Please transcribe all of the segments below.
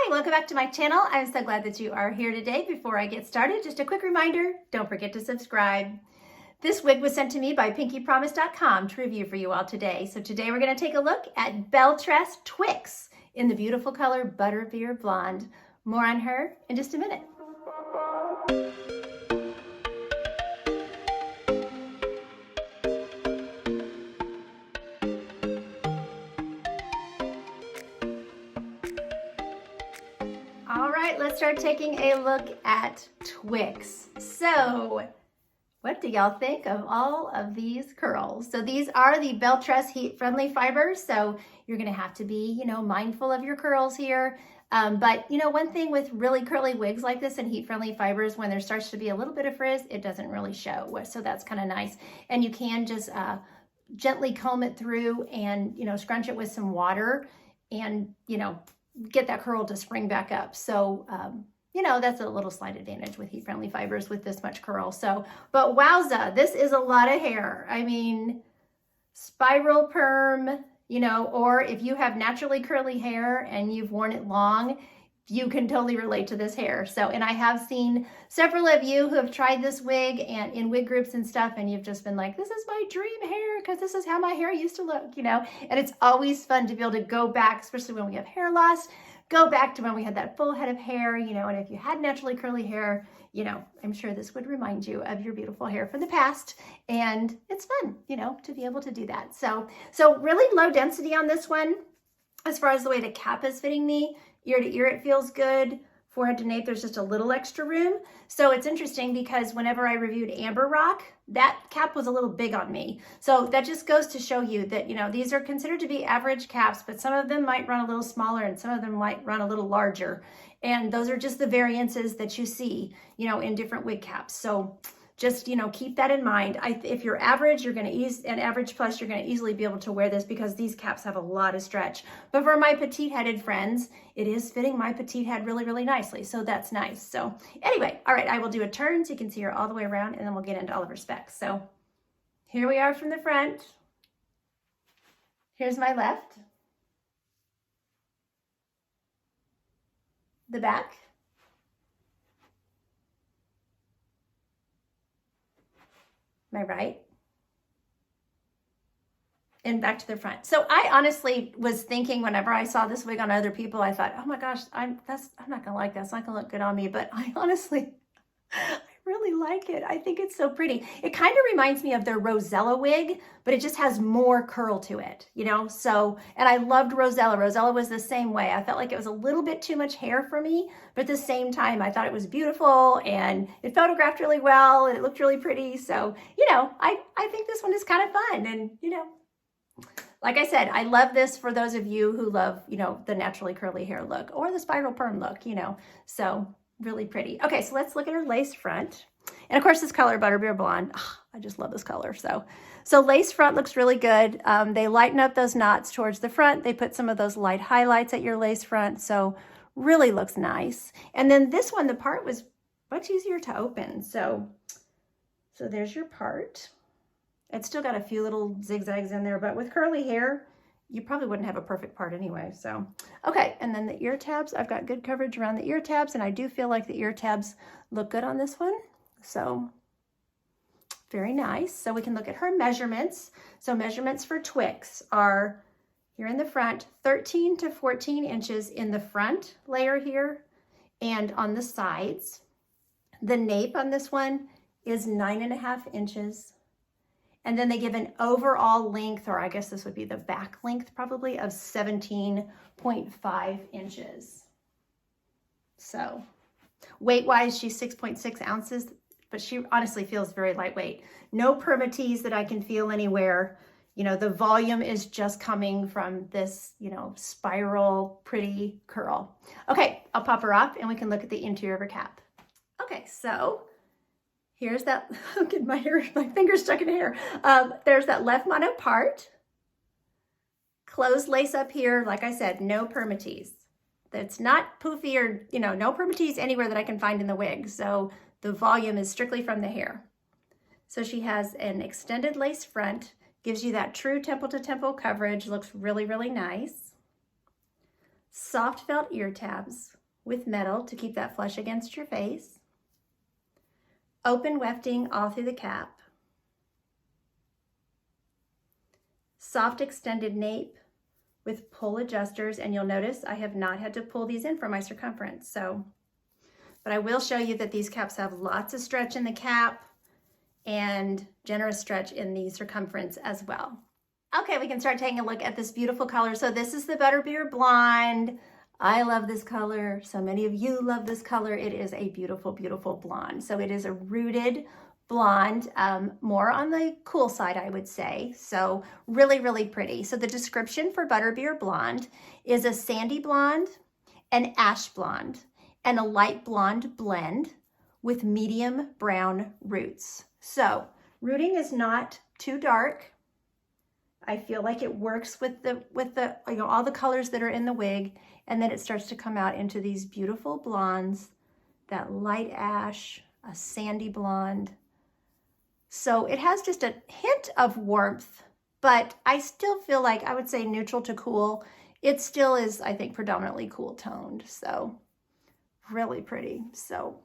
Hi, welcome back to my channel. I'm so glad that you are here today. Before I get started, just a quick reminder, don't forget to subscribe. This wig was sent to me by pinkypromise.com to review for you all today. So today we're going to take a look at Belle Tress Twix in the beautiful color Butterbeer Blonde. More on her in just a minute. All right, let's start taking a look at Twix. So, what do y'all think of all of these curls? So these are the Belle Tress heat-friendly fibers, so you're gonna have to be, mindful of your curls here. But one thing with really curly wigs like this and heat-friendly fibers, when there starts to be a little bit of frizz, it doesn't really show, so that's kind of nice. And you can just gently comb it through and, scrunch it with some water and, get that curl to spring back up. So, that's a little slight advantage with heat-friendly fibers with this much curl. So, but wowza, this is a lot of hair. I mean, spiral perm, or if you have naturally curly hair and you've worn it long, you can totally relate to this hair. So, and I have seen several of you who have tried this wig and in wig groups and stuff, and you've just been like, this is my dream hair because this is how my hair used to look, and it's always fun to be able to go back, especially when we have hair loss, go back to when we had that full head of hair, and if you had naturally curly hair, I'm sure this would remind you of your beautiful hair from the past, and it's fun, to be able to do that. So really low density on this one. As far as the way the cap is fitting me, ear to ear, it feels good. Forehead to nape, there's just a little extra room. So it's interesting because whenever I reviewed Amber Rock, that cap was a little big on me. So that just goes to show you that, these are considered to be average caps, but some of them might run a little smaller and some of them might run a little larger. And those are just the variances that you see, in different wig caps. So just, keep that in mind. If you're average, you're going to and average plus, you're going to easily be able to wear this because these caps have a lot of stretch. But for my petite headed friends, it is fitting my petite head really, really nicely. So that's nice. So anyway, all right, I will do a turn so you can see her all the way around and then we'll get into all of her specs. So here we are from the front. Here's my left. The back. My right, and back to the front. So I honestly was thinking whenever I saw this wig on other people, I thought, oh my gosh, I'm not gonna like that. It's not gonna look good on me. But I really like it. I think it's so pretty. It kind of reminds me of their Rosella wig, but it just has more curl to it, So, and I loved Rosella. Rosella was the same way. I felt like it was a little bit too much hair for me, but at the same time, I thought it was beautiful and it photographed really well and it looked really pretty. So, I think this one is kind of fun. And, like I said, I love this for those of you who love, the naturally curly hair look or the spiral perm look, so really pretty. Okay, so let's look at her lace front. And of course, this color, Butterbeer Blonde, I just love this color. So lace front looks really good. They lighten up those knots towards the front. They put some of those light highlights at your lace front. So really looks nice. And then this one, the part was much easier to open. So there's your part. It's still got a few little zigzags in there, but with curly hair, you probably wouldn't have a perfect part anyway. So, okay. And then the ear tabs, I've got good coverage around the ear tabs, and I do feel like the ear tabs look good on this one. So very nice. So we can look at her measurements. So measurements for Twix are here in the front, 13 to 14 inches in the front layer here and on the sides. The nape on this one is 9.5 inches. And then they give an overall length, or I guess this would be the back length probably, of 17.5 inches. So weight-wise, she's 6.6 ounces, but she honestly feels very lightweight. No permatease that I can feel anywhere. The volume is just coming from this, spiral, pretty curl. Okay, I'll pop her up and we can look at the interior of her cap. Okay, so here's that, look at my hair, my finger's stuck in hair. There's that left mono part. Closed lace up here. Like I said, no permatease. That's not poofy or, no permatease anywhere that I can find in the wig. So the volume is strictly from the hair. So she has an extended lace front, gives you that true temple to temple coverage, looks really, really nice. soft felt ear tabs with metal to keep that flush against your face, open wefting all through the cap, soft extended nape with pull adjusters, and you'll notice I have not had to pull these in for my circumference. But I will show you that these caps have lots of stretch in the cap and generous stretch in the circumference as well. Okay, we can start taking a look at this beautiful color. So this is the Butterbeer Blonde. I love this color. So many of you love this color. It is a beautiful, beautiful blonde. So it is a rooted blonde, more on the cool side, I would say. So really, really pretty. So the description for Butterbeer Blonde is a sandy blonde, an ash blonde, and a light blonde blend with medium brown roots. So rooting is not too dark. I feel like it works with the all the colors that are in the wig, and then it starts to come out into these beautiful blondes, that light ash, a sandy blonde. So it has just a hint of warmth, but I still feel like I would say neutral to cool. It still is, I think, predominantly cool toned. So really pretty. So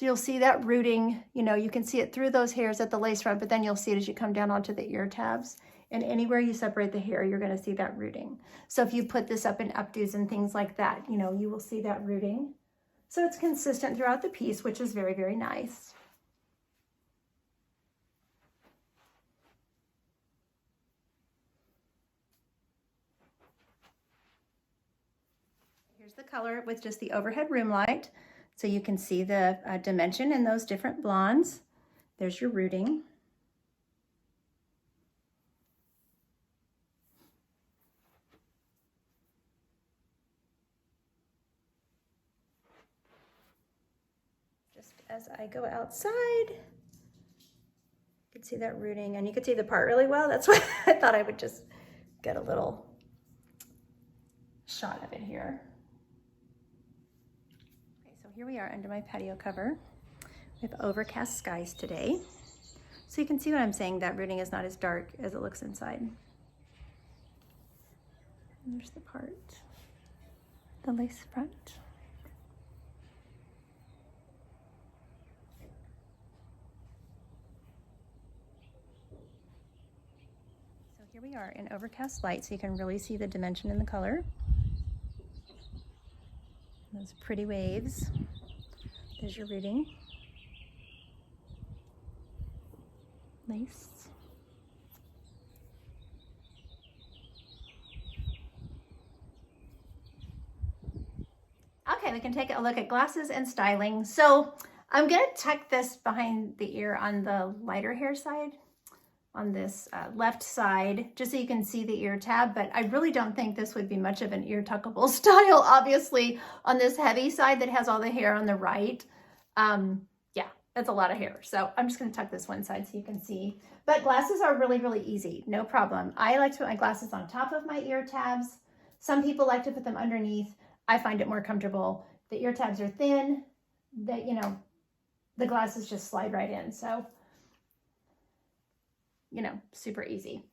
you'll see that rooting, you can see it through those hairs at the lace front, but then you'll see it as you come down onto the ear tabs. And anywhere you separate the hair, you're going to see that rooting. So if you put this up in updos and things like that, you will see that rooting. So it's consistent throughout the piece, which is very, very nice. Here's the color with just the overhead room light. So you can see the dimension in those different blondes. There's your rooting. Just as I go outside, you can see that rooting, and you can see the part really well. That's why I thought I would just get a little shot of it here. So here we are under my patio cover. We have overcast skies today. So you can see what I'm saying, that rooting is not as dark as it looks inside. And there's the part, the lace front. So here we are in overcast light, so you can really see the dimension in the color. Those pretty waves. There's your rooting. Lace. Okay, we can take a look at glasses and styling. So I'm gonna tuck this behind the ear on the lighter hair side, on this left side, just so you can see the ear tab, but I really don't think this would be much of an ear tuckable style, obviously, on this heavy side that has all the hair on the right. Yeah, that's a lot of hair. So I'm just gonna tuck this one side so you can see. But glasses are really, really easy, no problem. I like to put my glasses on top of my ear tabs. Some people like to put them underneath. I find it more comfortable. The ear tabs are thin, that the glasses just slide right in. So, super easy.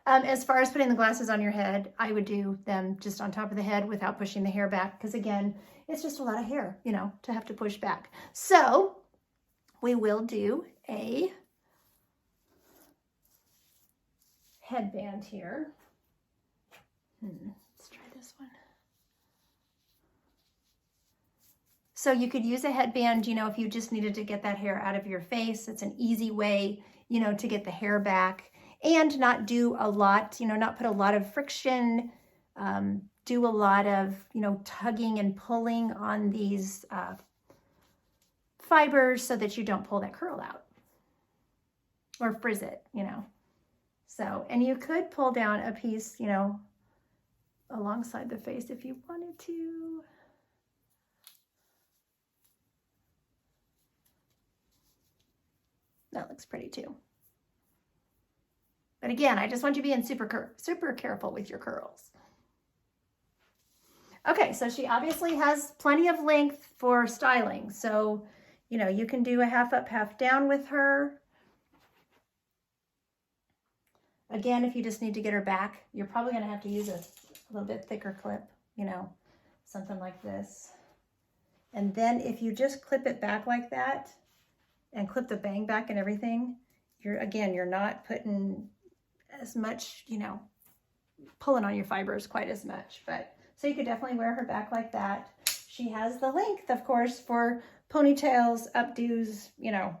As far as putting the glasses on your head, I would do them just on top of the head without pushing the hair back, because again, it's just a lot of hair, to have to push back. So we will do a headband here. Let's try this one. So you could use a headband, if you just needed to get that hair out of your face. It's an easy way, to get the hair back and not do a lot, not put a lot of friction, do a lot of, tugging and pulling on these fibers so that you don't pull that curl out or frizz it, So, and you could pull down a piece, alongside the face if you wanted to. That looks pretty too. But again, I just want you being super careful with your curls. Okay, so she obviously has plenty of length for styling. So, you can do a half up, half down with her. Again, if you just need to get her back, you're probably gonna have to use a little bit thicker clip. you know, something like this. And then if you just clip it back like that and clip the bang back and everything, you're not putting as much, you know, pulling on your fibers quite as much. But so you could definitely wear her back like that. She has the length, of course, for ponytails, updos, you know,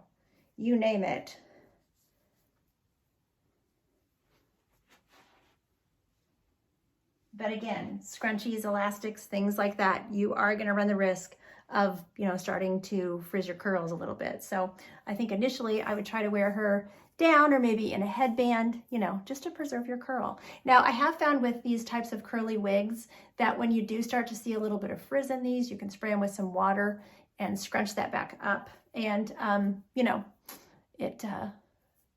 you name it. But again, scrunchies, elastics, things like that, you are going to run the risk of, you know, starting to frizz your curls a little bit. So I think initially I would try to wear her down or maybe in a headband, you know, just to preserve your curl. Now, I have found with these types of curly wigs that when you do start to see a little bit of frizz in these, you can spray them with some water and scrunch that back up. And, you know, it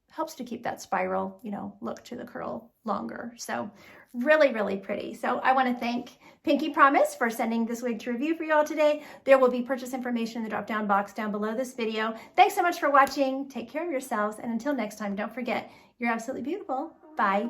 helps to keep that spiral, you know, look to the curl longer. So really, really pretty. So I want to thank Pinky Promise for sending this wig to review for you all today. There will be purchase information in the drop-down box down below this video. Thanks so much for watching. Take care of yourselves. And until next time, don't forget, you're absolutely beautiful. Bye.